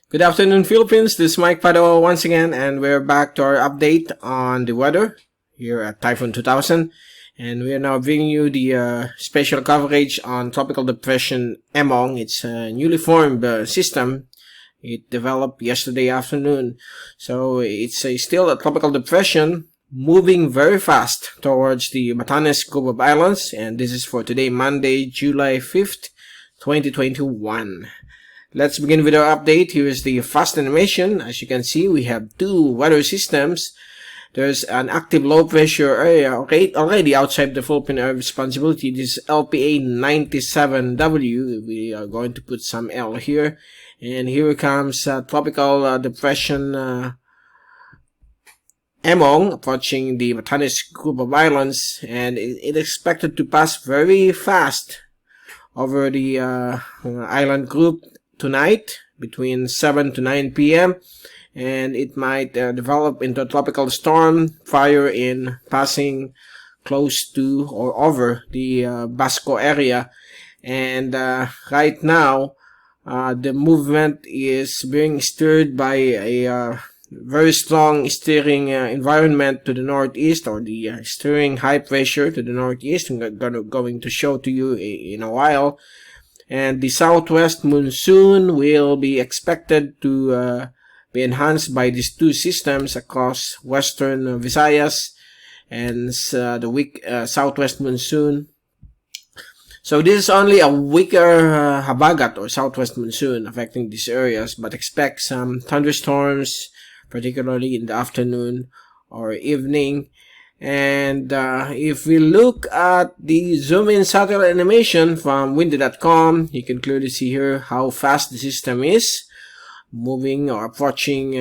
Good afternoon, Philippines. This is Mike Padua once again, and we're back to our update on the weather here at Typhoon 2000. And we are now bringing you the special coverage on tropical depression Emong. It's a newly formed system. It developed yesterday afternoon. So it's still a tropical depression moving very fast towards the Batanes Group of Islands. And this is for today, Monday, July 5th, 2021. Let's begin with our update. Here is the fast animation. As you can see, we have two weather systems. There's an active low pressure area already outside the Philippine area of responsibility. This is LPA 97W. We are going to put some L here. And here comes tropical depression Emong approaching the Batanes Group of Islands. And it expected to pass very fast over the island group tonight between 7 to 9 p.m. and it might develop into a tropical storm prior in passing close to or over the Basco area. And right now the movement is being stirred by a very strong steering environment to the northeast, or the steering high pressure to the northeast. I'm going to show to you in a while. And the southwest monsoon will be expected to be enhanced by these two systems across western Visayas and the weak southwest monsoon. So this is only a weaker habagat or southwest monsoon affecting these areas, but expect some thunderstorms, particularly in the afternoon or evening. And if we look at the zoom-in satellite animation from windy.com, you can clearly see here how fast the system is moving or approaching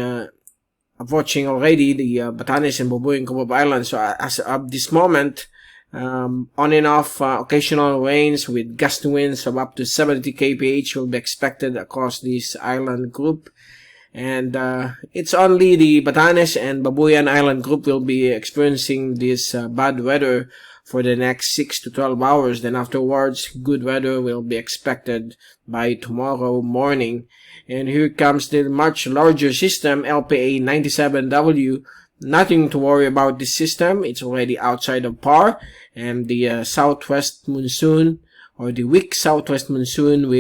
already the Batanes and Babuyan Group of Islands. So as of this moment, on and off occasional rains with gusty winds of up to 70 kph will be expected across this island group. And it's only the Batanes and Babuyan Island Group will be experiencing this bad weather for the next 6 to 12 hours. Then afterwards, good weather will be expected by tomorrow morning. And here comes the much larger system, LPA 97W. Nothing to worry about this system. It's already outside of par. And the southwest monsoon, or the weak southwest monsoon,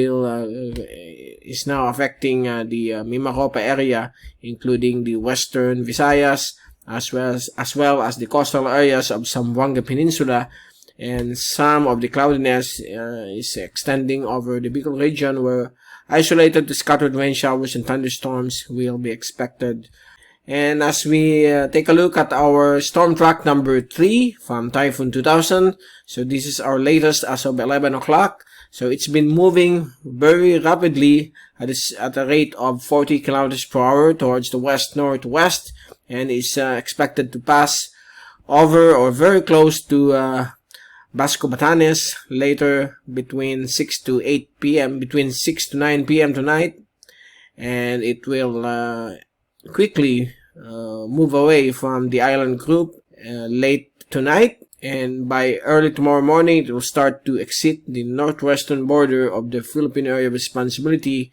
is now affecting the Mimaropa area, including the western Visayas, as well as the coastal areas of Zamboanga Peninsula, and some of the cloudiness is extending over the Bicol region, where isolated to scattered rain showers and thunderstorms will be expected. And as we take a look at our storm track number 3 from Typhoon 2000, so this is our latest as of 11 o'clock. So it's been moving very rapidly at a rate of 40 kilometers per hour towards the west-northwest, and is expected to pass over or very close to Basco, Batanes later between 6 to 8 p.m., between 6 to 9 p.m. tonight. And it will quickly move away from the island group late tonight, and by early tomorrow morning it will start to exit the northwestern border of the Philippine area of responsibility,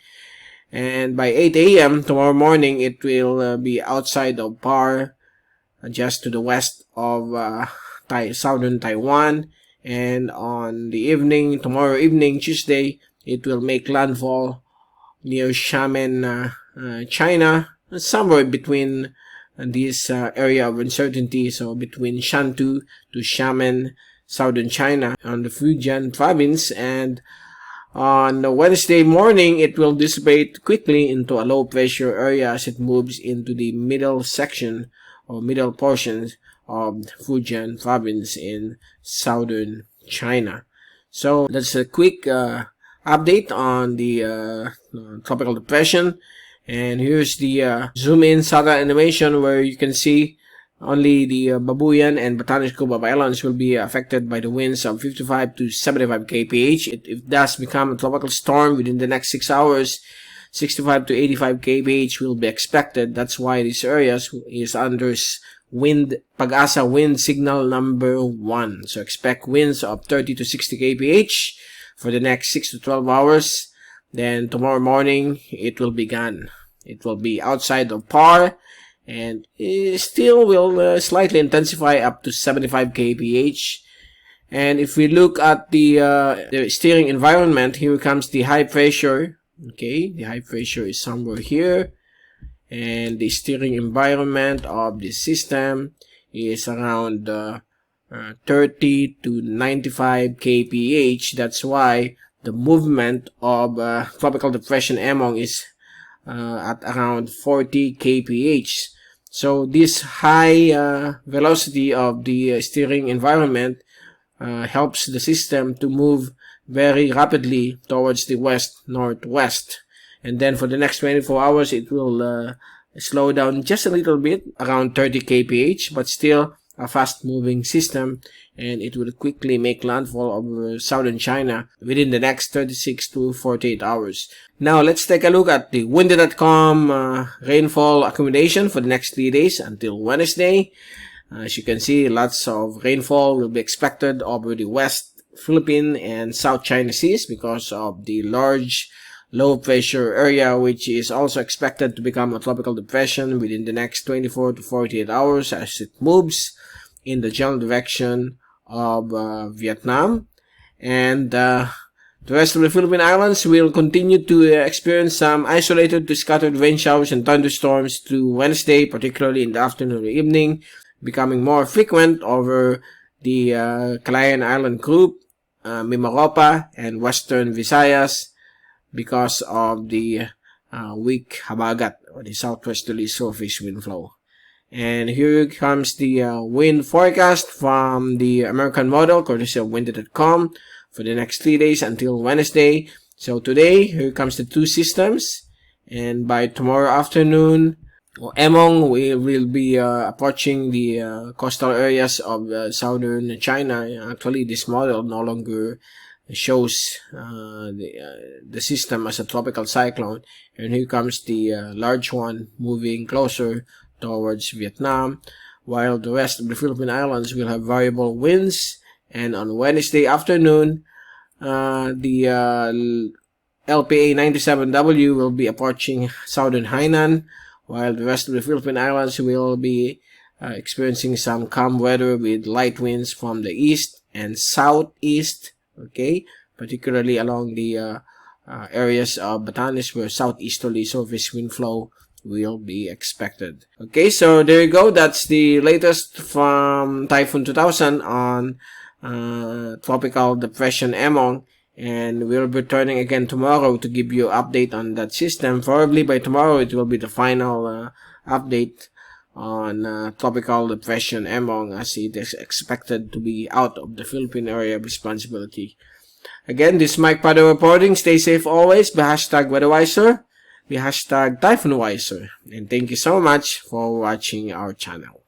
and by 8 a.m. tomorrow morning it will be outside of par, just to the west of southern Taiwan. And on the evening, tomorrow evening, Tuesday, it will make landfall near Xiamen, China, somewhere between this area of uncertainty, so between Shantou to Xiamen, southern China, on the Fujian province. And on Wednesday morning, it will dissipate quickly into a low pressure area as it moves into the middle section or middle portions of Fujian province in southern China. So that's a quick update on the tropical depression. And here's the zoom-in satellite animation, where you can see only the Babuyan and Batanes Group of Islands will be affected by the winds of 55 to 75 kph. It does become a tropical storm within the next 6 hours. 65 to 85 kph will be expected. That's why this area is under Pag-asa wind signal number 1. So expect winds of 30 to 60 kph for the next 6 to 12 hours. Then tomorrow morning, it will be gone. It will be outside of par, and it still will slightly intensify up to 75 kph. And if we look at the steering environment, here comes the high pressure. Okay, the high pressure is somewhere here, and the steering environment of the system is around 30 to 95 kph. That's why the movement of tropical depression Emong is at around 40 kph. So this high velocity of the steering environment helps the system to move very rapidly towards the west-northwest. And then for the next 24 hours, it will slow down just a little bit, around 30 kph, but still a fast-moving system, and it will quickly make landfall over southern China within the next 36 to 48 hours. Now, let's take a look at the windy.com rainfall accumulation for the next 3 days until Wednesday. As you can see, lots of rainfall will be expected over the West Philippine and South China Seas because of the large low pressure area, which is also expected to become a tropical depression within the next 24 to 48 hours as it moves in the general direction of Vietnam. And the rest of the Philippine Islands will continue to experience some isolated to scattered rain showers and thunderstorms through Wednesday, particularly in the afternoon or evening, becoming more frequent over the Calayan Island Group, Mimaropa, and Western Visayas because of the weak habagat, or the southwesterly surface wind flow. And here comes the wind forecast from the American model, courtesy of windy.com, for the next 3 days until Wednesday. So today, here comes the two systems, and by tomorrow afternoon, Emong will be approaching the coastal areas of southern China. Actually, this model no longer shows the system as a tropical cyclone, and here comes the large one moving closer towards Vietnam, while the rest of the Philippine Islands will have variable winds. And on Wednesday afternoon, the LPA 97W will be approaching southern Hainan, while the rest of the Philippine Islands will be experiencing some calm weather with light winds from the east and southeast, okay, particularly along the areas of Batanes where southeasterly surface wind flow will be expected. Okay, so there you go. That's the latest from Typhoon 2000 on tropical depression Emong, and we'll be returning again tomorrow to give you an update on that system. Probably by tomorrow it will be the final update on tropical depression Emong, as it is expected to be out of the Philippine area of responsibility. Again, this is Mike Padua reporting. Stay safe always. Be hashtag weatherwiser. Be hashtag typhoonwiser. And thank you so much for watching our channel.